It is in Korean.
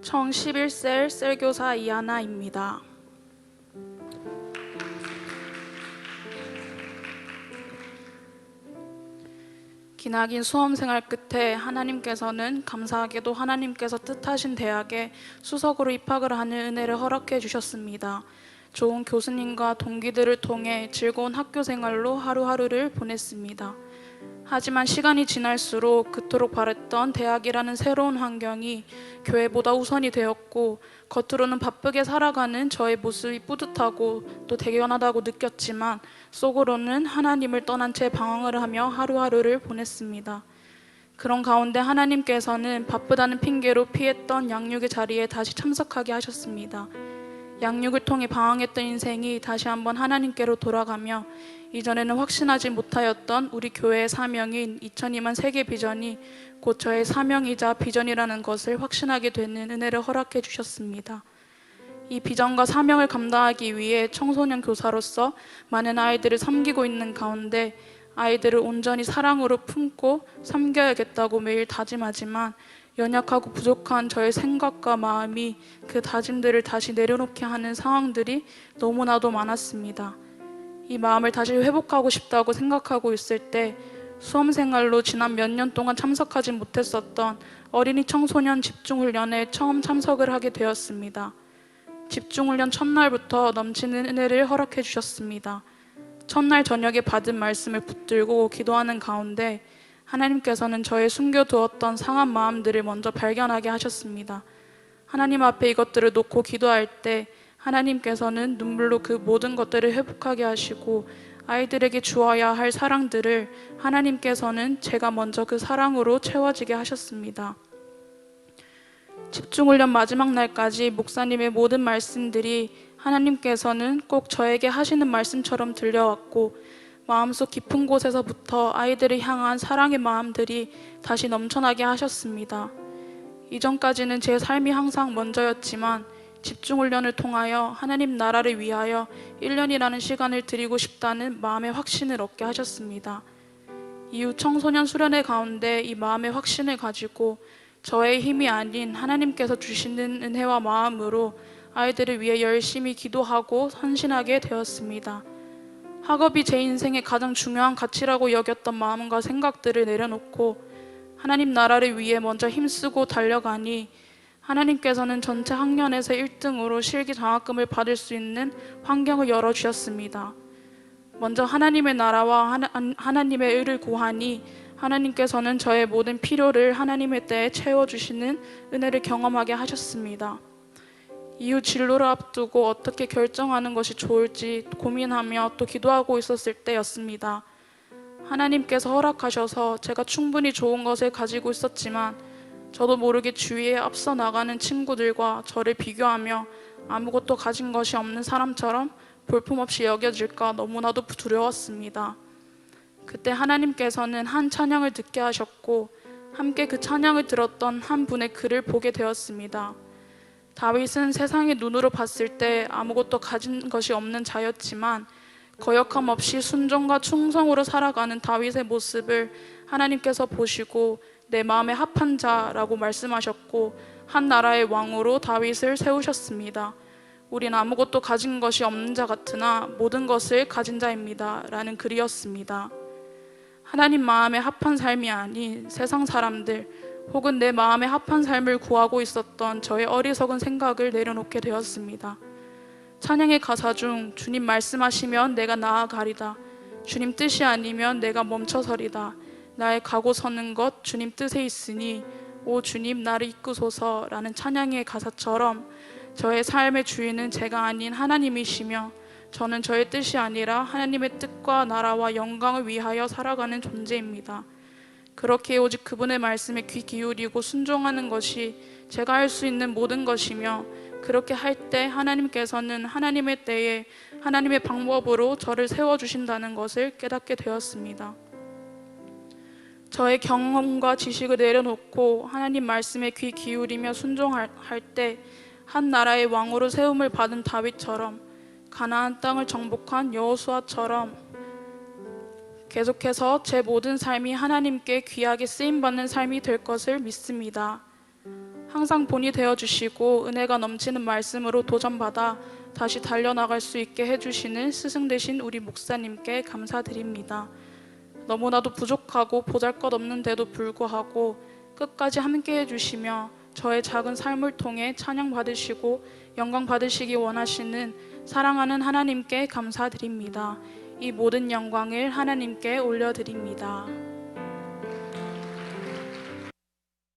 청 11셀 셀교사 이하나입니다. 기나긴 수험생활 끝에 하나님께서는 감사하게도 하나님께서 뜻하신 대학에 수석으로 입학을 하는 은혜를 허락해 주셨습니다. 좋은 교수님과 동기들을 통해 즐거운 학교 생활로 하루하루를 보냈습니다. 하지만 시간이 지날수록 그토록 바랬던 대학이라는 새로운 환경이 교회보다 우선이 되었고, 겉으로는 바쁘게 살아가는 저의 모습이 뿌듯하고 또 대견하다고 느꼈지만 속으로는 하나님을 떠난 채 방황을 하며 하루하루를 보냈습니다. 그런 가운데 하나님께서는 바쁘다는 핑계로 피했던 양육의 자리에 다시 참석하게 하셨습니다. 양육을 통해 방황했던 인생이 다시 한번 하나님께로 돌아가며 이전에는 확신하지 못하였던 우리 교회의 사명인 2002만 세계 비전이 곧 저의 사명이자 비전이라는 것을 확신하게 되는 은혜를 허락해 주셨습니다. 이 비전과 사명을 감당하기 위해 청소년 교사로서 많은 아이들을 섬기고 있는 가운데 아이들을 온전히 사랑으로 품고 섬겨야겠다고 매일 다짐하지만 연약하고 부족한 저의 생각과 마음이 그 다짐들을 다시 내려놓게 하는 상황들이 너무나도 많았습니다. 이 마음을 다시 회복하고 싶다고 생각하고 있을 때 수험생활로 지난 몇 년 동안 참석하지 못했었던 어린이 청소년 집중훈련에 처음 참석을 하게 되었습니다. 집중훈련 첫날부터 넘치는 은혜를 허락해 주셨습니다. 첫날 저녁에 받은 말씀을 붙들고 기도하는 가운데 하나님께서는 저의 숨겨두었던 상한 마음들을 먼저 발견하게 하셨습니다. 하나님 앞에 이것들을 놓고 기도할 때 하나님께서는 눈물로 그 모든 것들을 회복하게 하시고 아이들에게 주어야 할 사랑들을 하나님께서는 제가 먼저 그 사랑으로 채워지게 하셨습니다. 집중훈련 마지막 날까지 목사님의 모든 말씀들이 하나님께서는 꼭 저에게 하시는 말씀처럼 들려왔고 마음속 깊은 곳에서부터 아이들을 향한 사랑의 마음들이 다시 넘쳐나게 하셨습니다. 이전까지는 제 삶이 항상 먼저였지만 집중훈련을 통하여 하나님 나라를 위하여 1년이라는 시간을 드리고 싶다는 마음의 확신을 얻게 하셨습니다. 이후 청소년 수련회 가운데 이 마음의 확신을 가지고 저의 힘이 아닌 하나님께서 주시는 은혜와 마음으로 아이들을 위해 열심히 기도하고 헌신하게 되었습니다. 학업이 제 인생의 가장 중요한 가치라고 여겼던 마음과 생각들을 내려놓고 하나님 나라를 위해 먼저 힘쓰고 달려가니 하나님께서는 전체 학년에서 1등으로 실기 장학금을 받을 수 있는 환경을 열어주셨습니다. 먼저 하나님의 나라와 하나님의 의를 구하니 하나님께서는 저의 모든 필요를 하나님의 때에 채워주시는 은혜를 경험하게 하셨습니다. 이후 진로를 앞두고 어떻게 결정하는 것이 좋을지 고민하며 또 기도하고 있었을 때였습니다. 하나님께서 허락하셔서 제가 충분히 좋은 것을 가지고 있었지만 저도 모르게 주위에 앞서 나가는 친구들과 저를 비교하며 아무것도 가진 것이 없는 사람처럼 볼품없이 여겨질까 너무나도 두려웠습니다. 그때 하나님께서는 한 찬양을 듣게 하셨고 함께 그 찬양을 들었던 한 분의 글을 보게 되었습니다. 다윗은 세상의 눈으로 봤을 때 아무것도 가진 것이 없는 자였지만 거역함 없이 순종과 충성으로 살아가는 다윗의 모습을 하나님께서 보시고 내 마음에 합한 자라고 말씀하셨고 한 나라의 왕으로 다윗을 세우셨습니다. 우린 아무것도 가진 것이 없는 자 같으나 모든 것을 가진 자입니다 라는 글이었습니다. 하나님 마음에 합한 삶이 아닌 세상 사람들 혹은 내 마음에 합한 삶을 구하고 있었던 저의 어리석은 생각을 내려놓게 되었습니다. 찬양의 가사 중 주님 말씀하시면 내가 나아가리다, 주님 뜻이 아니면 내가 멈춰서리다, 나의 가고 서는 것 주님 뜻에 있으니 오 주님 나를 이끄소서 라는 찬양의 가사처럼 저의 삶의 주인은 제가 아닌 하나님이시며 저는 저의 뜻이 아니라 하나님의 뜻과 나라와 영광을 위하여 살아가는 존재입니다. 그렇게 오직 그분의 말씀에 귀 기울이고 순종하는 것이 제가 할 수 있는 모든 것이며 그렇게 할 때 하나님께서는 하나님의 때에 하나님의 방법으로 저를 세워주신다는 것을 깨닫게 되었습니다. 저의 경험과 지식을 내려놓고 하나님 말씀에 귀 기울이며 순종할 때 한 나라의 왕으로 세움을 받은 다윗처럼 가나안 땅을 정복한 여호수아처럼 계속해서 제 모든 삶이 하나님께 귀하게 쓰임받는 삶이 될 것을 믿습니다. 항상 본이 되어주시고 은혜가 넘치는 말씀으로 도전받아 다시 달려나갈 수 있게 해주시는 스승 되신 우리 목사님께 감사드립니다. 너무나도 부족하고 보잘것없는데도 불구하고 끝까지 함께 해주시며 저의 작은 삶을 통해 찬양 받으시고 영광 받으시기 원하시는 사랑하는 하나님께 감사드립니다. 이 모든 영광을 하나님께 올려드립니다.